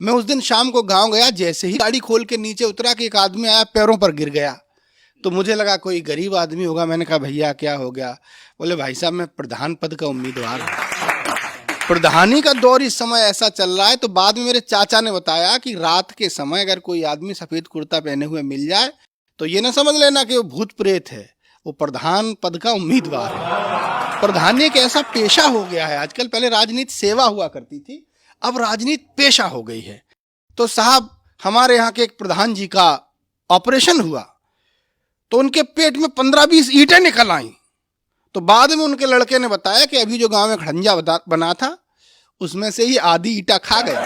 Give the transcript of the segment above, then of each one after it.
मैं उस दिन शाम को गांव गया, जैसे ही गाड़ी खोल के नीचे उतरा कि एक आदमी आया, पैरों पर गिर गया। तो मुझे लगा कोई गरीब आदमी होगा। मैंने कहा भैया क्या हो गया? बोले भाई साहब मैं प्रधान पद का उम्मीदवार हूँ। प्रधानी का दौर इस समय ऐसा चल रहा है। तो बाद में मेरे चाचा ने बताया कि रात के समय अगर कोई आदमी सफेद कुर्ता पहने हुए मिल जाए तो ये ना समझ लेना कि वो भूत प्रेत है, वो प्रधान पद का उम्मीदवार है। प्रधानी एक ऐसा पेशा हो गया है आजकल। पहले राजनीति सेवा हुआ करती थी, अब राजनीति पेशा हो गई है। तो साहब हमारे यहाँ के एक प्रधान जी का ऑपरेशन हुआ तो उनके पेट में 15-20 ईंटें निकल आई। तो बाद में उनके लड़के ने बताया कि अभी जो गांव में खड़ंजा बना था उसमें से ही आधी ईंटा खा गया।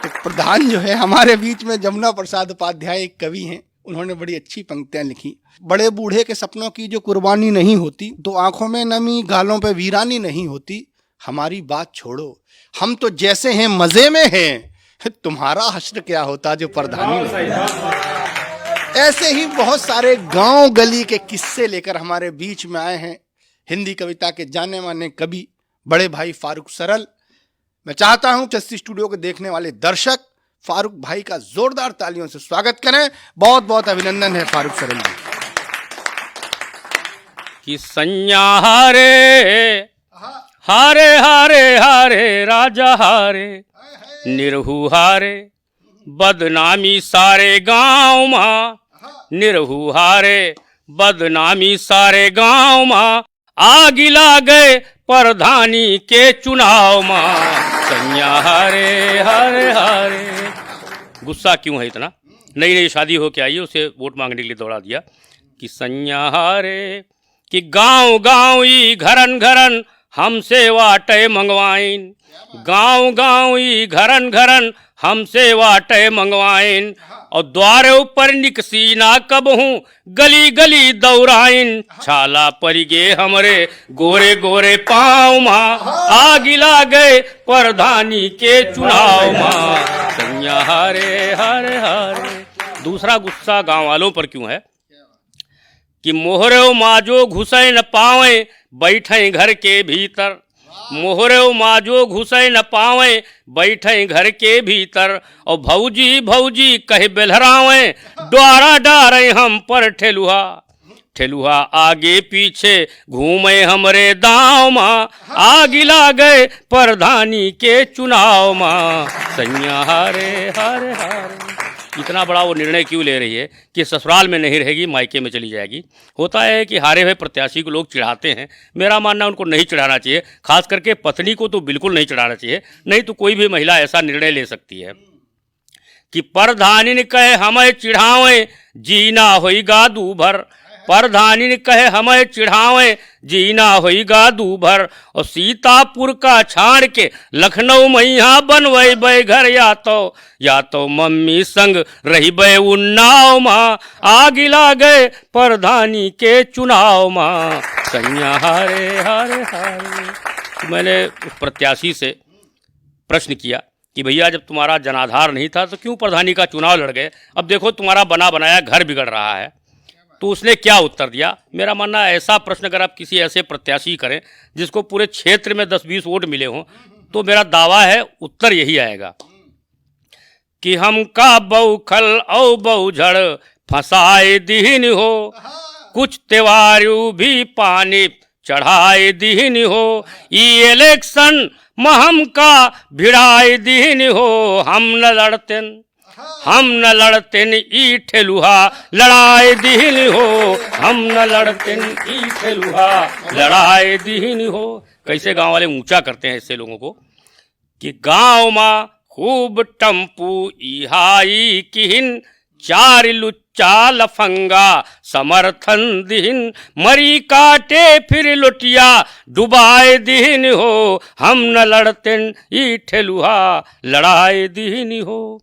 तो प्रधान जो है हमारे बीच में जमुना प्रसाद उपाध्याय एक कवि हैं, उन्होंने बड़ी अच्छी पंक्तियां लिखी। बड़े बूढ़े के सपनों की जो कुर्बानी नहीं होती, तो आंखों में नमी गालों पे वीरानी नहीं होती। हमारी बात छोड़ो, हम तो जैसे हैं मजे में हैं, तुम्हारा हश्र क्या होता जो प्रधानी नहीं। ऐसे ही बहुत सारे गांव गली के किस्से लेकर हमारे बीच में आए हैं हिंदी कविता के जाने माने कवि बड़े भाई फारूक सरल। मैं चाहता हूं चस्ती स्टूडियो को देखने वाले दर्शक फारूक भाई का जोरदार तालियों से स्वागत करें। बहुत बहुत अभिनंदन है फारूक सरल जी। कि सैया हारे हारे हारे हारे राजा हारे निरहु हारे बदनामी सारे गांव माँ, निरहु हारे बदनामी सारे गांव माँ, आग ला गए प्रधानी के चुनाव माँ। सैया हारे हारे हारे। गुस्सा क्यों है इतना? नई नई शादी होके आई है, उसे वोट मांगने के लिए दौड़ा दिया। कि सैया हारे कि गांव गांव ई घरन घरन हमसे वाटे मंगवाइन, गांव गांव ई घरन घरन हमसे वाटे मंगवाइन, और द्वारे ऊपर निकसी ना कब हूँ गली गली दौड़ाइन, छाला पड़ गे हमरे गोरे गोरे पाँव माँ, आग ला गए प्रधानी के चुनाव माँ। सैया हारे हारे हारे। दूसरा गुस्सा गांव वालों पर क्यों है? कि मोहरे माजो घुसे न पावे बैठे घर के भीतर, मोहरे माजो घुसे न पावे बैठे घर के भीतर, और भौजी भौजी कहे बेलहरावे द्वारा डारे हम पर ठेलुहा, ठेलुहा आगे पीछे घूमे हमरे दाँव माँ, आग ला गए प्रधानी के चुनाव माँ। सैया हारे हारे हारे। इतना बड़ा वो निर्णय क्यों ले रही है कि ससुराल में नहीं रहेगी, मायके में चली जाएगी? होता है कि हारे हुए प्रत्याशी को लोग चिढ़ाते हैं। मेरा मानना उनको नहीं चिढ़ाना चाहिए, खास करके पत्नी को तो बिल्कुल नहीं चिढ़ाना चाहिए। नहीं तो कोई भी महिला ऐसा निर्णय ले सकती है कि प्रधानी ने कहे हमें चिढ़ावें जीना होईगा दूभर, प्रधानी ने कहे हमें चिढ़ावें जीना होईगा दूभर, और सीतापुर का छाड़ के लखनऊ मैया बनवे बे घर, या तो मम्मी संग रही बे उन्नाव माँ, आग ला गए प्रधानी के चुनाव माँ। सैया हारे हारे हारे। तो मैंने उस प्रत्याशी से प्रश्न किया कि भैया जब तुम्हारा जनाधार नहीं था तो क्यों प्रधानी का चुनाव लड़ गए? अब देखो तुम्हारा बना बनाया घर बिगड़ रहा है। तो उसने क्या उत्तर दिया? मेरा मानना ऐसा प्रश्न अगर आप किसी ऐसे प्रत्याशी करें जिसको पूरे क्षेत्र में 10-20 वोट मिले हों, तो मेरा दावा है उत्तर यही आएगा कि हमका बौखल औ बहुझड़ फंसाए दीन हो, कुछ त्योहारू भी पानी चढ़ाए दीन हो, ई इलेक्शन में हमका भिड़ाए दीन हो, हम न लड़तेन ई ठेलुहा लड़ाए दीन हो, हम न लड़तेन ई ठेलुहा लड़ाए दीन हो। कैसे गांव वाले ऊंचा करते हैं ऐसे लोगों को कि गांव माँ खूब टम्पू इहाई किहिन, चार लुच्चा लफंगा समर्थन दिहिन, मरी काटे फिर लुटिया डुबाए दीन हो, हम न लड़तेन ई ठेलुहा लड़ाए दीन हो।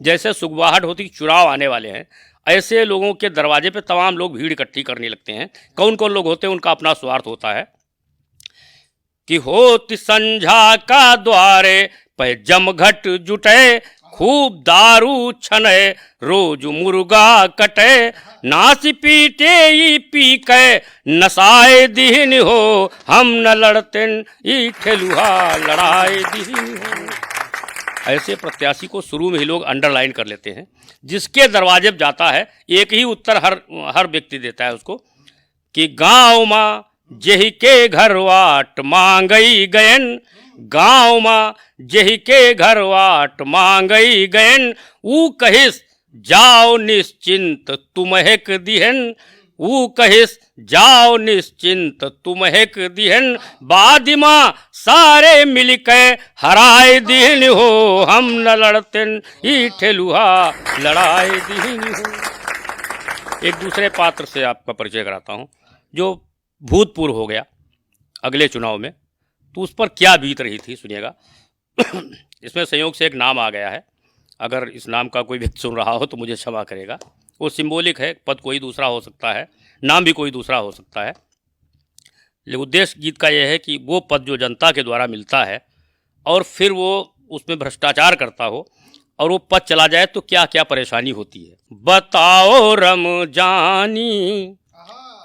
जैसे सुगवाहट होती कि चुनाव आने वाले हैं, ऐसे लोगों के दरवाजे पे तमाम लोग भीड़ इकट्ठी करने लगते हैं। कौन कौन लोग होते हैं? उनका अपना स्वार्थ होता है कि होती संझा का द्वारे पे जमघट जुटे, खूब दारू छने रोज मुर्गा कटे, नाच पीटे ई पी के नसाए दीन हो, हम न लड़तेन ई ठेलुहा लड़ाए दीन हो। ऐसे प्रत्याशी को शुरू में ही लोग अंडरलाइन कर लेते हैं। जिसके दरवाजे पर जाता है एक ही उत्तर हर व्यक्ति देता है उसको कि गाँव माँ जेहि के घर वाट मांगई गयन, गाँव माँ जेहि के घर वाट मांगई गयन, ऊ कहिस जाओ निश्चिंत तुमहेक दिहन, ऊ कहिस जाओ निश्चिंत तुमहेक दिहन, बादिमा सारे मिलके हराए दिहन हो, हम न लड़तेन ई ठेलुहा लड़ाए दिहन हो। एक दूसरे पात्र से आपका परिचय कराता हूँ जो भूतपूर्व हो गया अगले चुनाव में, तो उस पर क्या बीत रही थी सुनिएगा। इसमें संयोग से एक नाम आ गया है, अगर इस नाम का कोई व्यक्ति सुन रहा हो तो मुझे क्षमा करेगा। वो सिंबॉलिक है, पद कोई दूसरा हो सकता है, नाम भी कोई दूसरा हो सकता है, लेकिन उद्देश्य गीत का यह है कि वो पद जो जनता के द्वारा मिलता है और फिर वो उसमें भ्रष्टाचार करता हो और वो पद चला जाए तो क्या क्या परेशानी होती है। बताओ रम जानी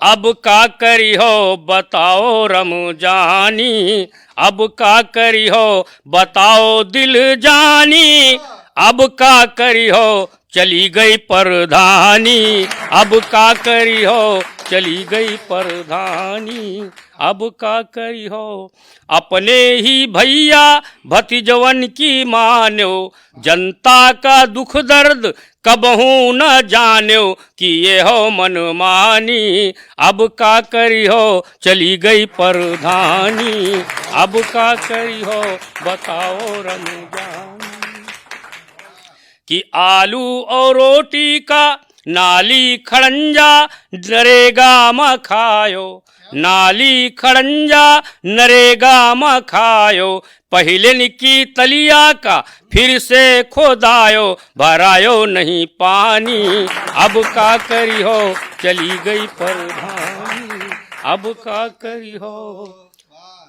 अब का करी हो, बताओ रम जानी अब का करी हो, बताओ दिल जानी अब का करी हो, चली गई परधानी अब का करी हो, चली गई परधानी अब का करी हो। अपने ही भैया भतीजवन की मान्यो, जनता का दुख दर्द कबहू न जान्यो, कि ये हो मनमानी अब का करी हो, चली गई परधानी अब का करी हो, बताओ रमजानी। कि आलू और रोटी का नाली खड़ंजा नरेगा में खायो, नाली खड़ंजा नरेगा में खायो, पहले की तलिया का फिर से खोदायो, भरायो नहीं पानी अब का करी हो, चली गई परधानी अब का करी हो।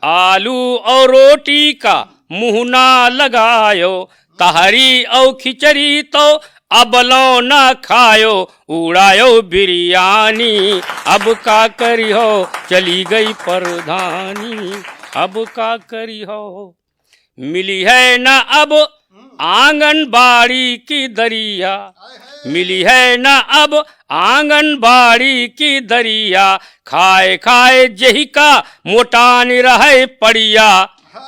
आलू और रोटी का मुँह ना लगायो, तहरी औ खिचड़ी तो अबलो न खायो, उड़ायो बिरयानी अब का करी हो, चली गई परधानी अब का करी हो। मिली है न अब आंगनबाड़ी की दरिया, मिली है न अब आंगनबाड़ी की दरिया, खाए खाए जही का मोटान रहे पड़िया,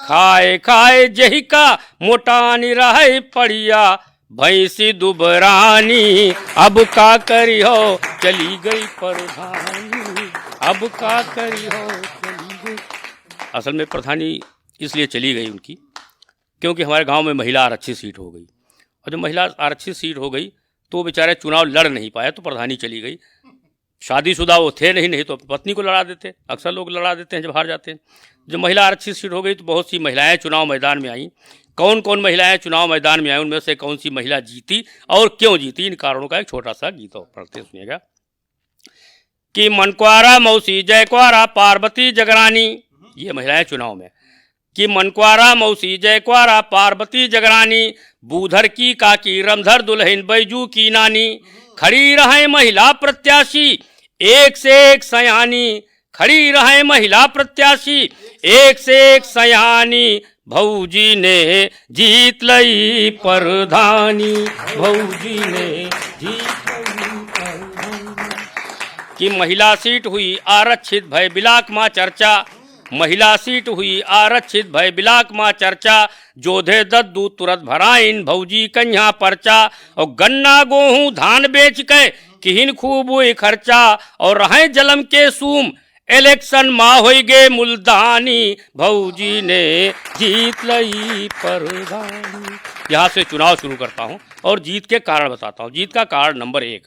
खाए खाए जही का मोटान रहे पड़िया, भैंसी दुबरानी अब का करी हो, चली गई प्रधानी अब का करी हो, चली गई। असल में प्रधानी इसलिए चली गई उनकी क्योंकि हमारे गांव में महिला आरक्षित सीट हो गई, और जब महिला आरक्षित सीट हो गई तो बेचारे चुनाव लड़ नहीं पाए, तो प्रधानी चली गई। शादीशुदा वो थे नहीं तो पत्नी को लड़ा देते, अक्सर लोग लड़ा देते हैं जब हार जाते हैं। जब महिला आरक्षित सीट हो गई तो बहुत सी महिलाएं चुनाव मैदान में आईं। कौन कौन महिलाएं चुनाव मैदान में आई, उनमें से कौन सी महिला जीती और क्यों जीती, इन कारणों का एक छोटा सा गीत पढ़ते सुनिएगा। कि मनक्वारा मौसी जयक्वारा पार्वती जगरानी, ये महिलाएं चुनाव में, कि मनक्वारा मौसी जयक्वारा पार्वती जगरानी, बूधर की काकी रमधर दुल्हन बैजू की नानी, खड़ी रहे महिला प्रत्याशी एक से एक सयानी, खड़ी रहे महिला प्रत्याशी एक से एक सयानी, भौजी ने जीत लई परधानी, भौजी ने जीत लई परधानी। कि महिला सीट हुई आरक्षित भय बिलाक माँ चर्चा, महिला सीट हुई आरक्षित भय बिलाक माँ चर्चा, जोधे दद्दू तुरंत भराइन भौजी कन्या पर्चा, और गन्ना गेहूं धान बेच के किहिन खूब हुई खर्चा, और रहे जलम के सूम इलेक्शन माँ हो गए मुल्तानी, भौजी ने जीत लई परधानी। यहाँ से चुनाव शुरू करता हूँ और जीत के कारण बताता हूँ। जीत का कारण नंबर 1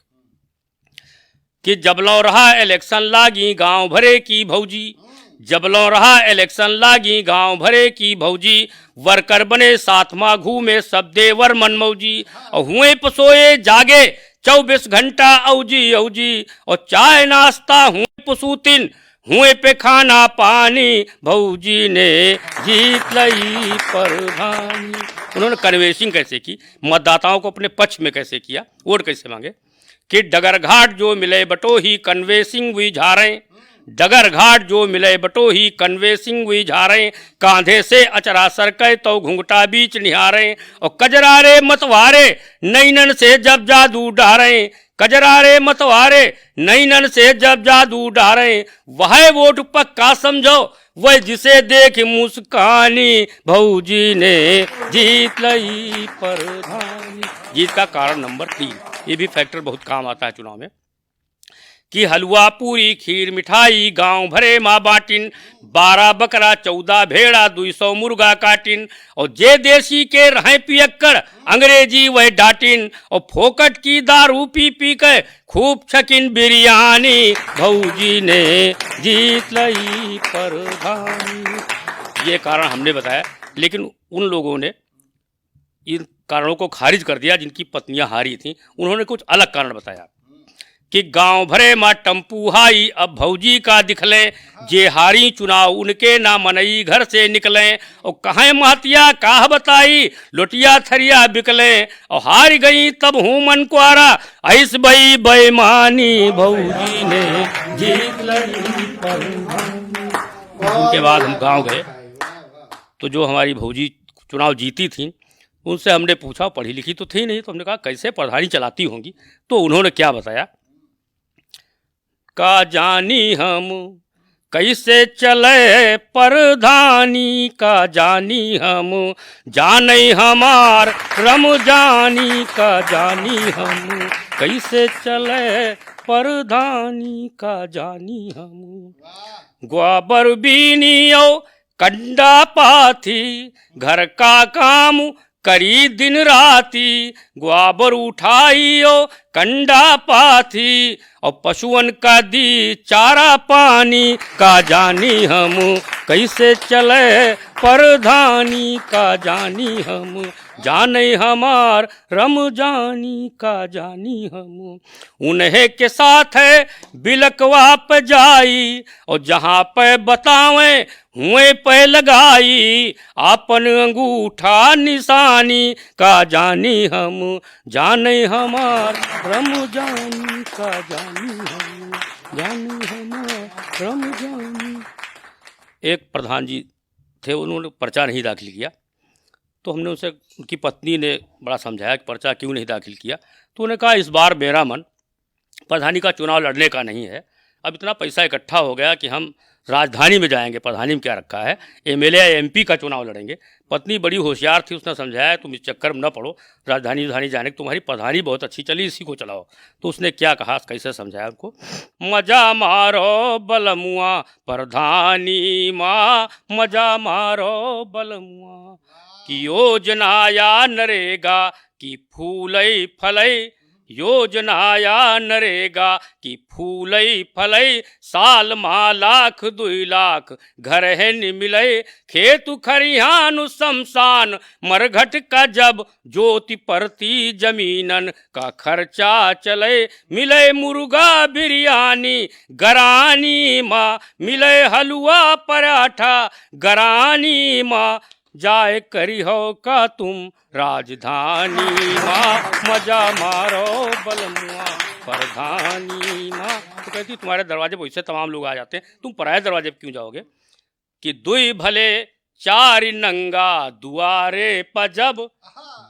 कि जबलों रहा इलेक्शन लागी गांव भरे की भौजी, जबलों रहा इलेक्शन लागी गांव भरे की भौजी, वर्कर बने साथ माँ घूमे सब देवर मनमौजी, और हुए पसोए जागे 24 घंटा औजी औजी, और चाय नाश्ता हुए पसूतिन हुए पे खाना पानी, भौजी ने जीत लई परधानी। उन्होंने कन्वेंसिंग कैसे की, मतदाताओं को अपने पक्ष में कैसे किया, वोट कैसे मांगे। कि डगर घाट जो मिले बटो ही कन्वेंसिंग हुई झारें, डगर घाट जो मिले बटो ही कन्वे सिंह हुई झारें, कांधे से अचरा सरके तो घुंघटा बीच निहारें, और कजरारे मतवारे नैनन से जब जादू डारें, कजरारे मतवारे नैनन से जब जादू डारें, वह वोट पक्का समझो वह जिसे देख मुस्कानी, भौजी ने जीत लई प्रधानी। जीत का कारण नंबर 3, ये भी फैक्टर बहुत काम आता है चुनाव में, कि हलवा पूरी खीर मिठाई गांव भरे माँ बाटिन, 12 बकरा 14 भेड़ा 200 मुर्गा काटिन, और जे देसी के रहें पियक्कड़ अंग्रेजी वह डाटिन, और फोकट की दारू पी पी के खूब छकिन बिरयानी, भौजी ने जीत लई प्रधानी। ये कारण हमने बताया, लेकिन उन लोगों ने इन कारणों को खारिज कर दिया जिनकी पत्नियां हारी थीं। उन्होंने कुछ अलग कारण बताया कि गांव भरे माँ टम्पू हाई अब भौजी का दिखले, जे हारी चुनाव उनके ना मनई घर से निकले, और कहें महतिया काह बताई लोटिया थरिया बिकले, और हार गई तब हूँ मन क्वारा ऐस बई बेईमानी, भौजी ने जीत लई प्रधानी। उनके बाद हम गांव गए तो जो हमारी भौजी चुनाव जीती थी उनसे हमने पूछा, पढ़ी लिखी तो थी नहीं, तो हमने कहा कैसे प्रधानी चलाती होंगी, तो उन्होंने क्या बताया, का जानी हम कैसे चले प्रधानी, का जानी हम जाने हमार रम जानी, का जानी हम कैसे चले प्रधानी, का जानी हम। ग्वाबर बीनियो कंडा पाथी घर का काम करी दिन राती, ग्वाबर उठाइयो कंडा पाथी, और पशुअन का दी चारा पानी, का जानी हम कैसे चले प्रधानी, का जानी हम जाने हमार रम जानी, का जानी हम। उन्हें के साथ है बिलकवा पे जाई, और जहाँ पे बतावें हुए पे लगाई, आपन अंगूठा निशानी, का जानी हम जाने हमार रम जानी, का जानी हम जाने हमार रम जानी। एक प्रधान जी थे, उन्होंने पर्चा नहीं दाखिल किया, तो हमने उनसे, उनकी पत्नी ने बड़ा समझाया कि पर्चा क्यों नहीं दाखिल किया, तो उन्होंने कहा इस बार मेरा मन प्रधानी का चुनाव लड़ने का नहीं है, अब इतना पैसा इकट्ठा हो गया कि हम राजधानी में जाएंगे, प्रधानी में क्या रखा है, एमएलए या एमपी का चुनाव लड़ेंगे। पत्नी बड़ी होशियार थी, उसने समझाया तुम इस चक्कर में न पड़ो, राजधानी जाने की तुम्हारी प्रधानी बहुत अच्छी चली, इसी को चलाओ। तो उसने क्या कहा, कैसे समझाया उनको, मजा मारो बलमुआ प्रधानी माँ, मजा मारो बलमुआ, की योजना या नरेगा की फूलई फलई, योजना या नरेगा की फूलई फलई, साल मा लाख 2 लाख घर है नि मिलई, खेत खरिहान शमशान मरघट का जब ज्योति परती जमीनन का खर्चा चले, मिले मुर्गा बिरयानी गरानी माँ, मिले हलवा पराठा गरानी माँ, जाए करी हो का तुम राजधानी माँ, मजा मारो बलमुआ प्रधानी माँ। तो कहती तुम्हारे दरवाजे पर इससे तमाम लोग आ जाते हैं, तुम पराये दरवाजे पर क्यों जाओगे, कि 2 भले 4 नंगा दुआरे पजब,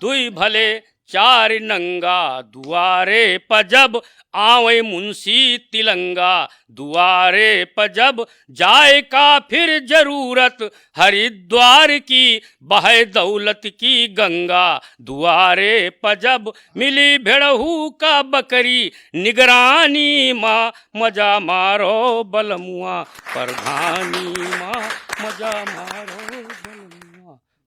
2 भले 4 नंगा दुआरे पजब, आवे मुंशी तिलंगा दुआरे पजब, जाए का फिर जरूरत हरिद्वार की, बहे दौलत की गंगा दुआरे पजब, मिली भेड़हू का बकरी निगरानी माँ, मजा मारो बलमुआ प्रधानी माँ, मजा मारो।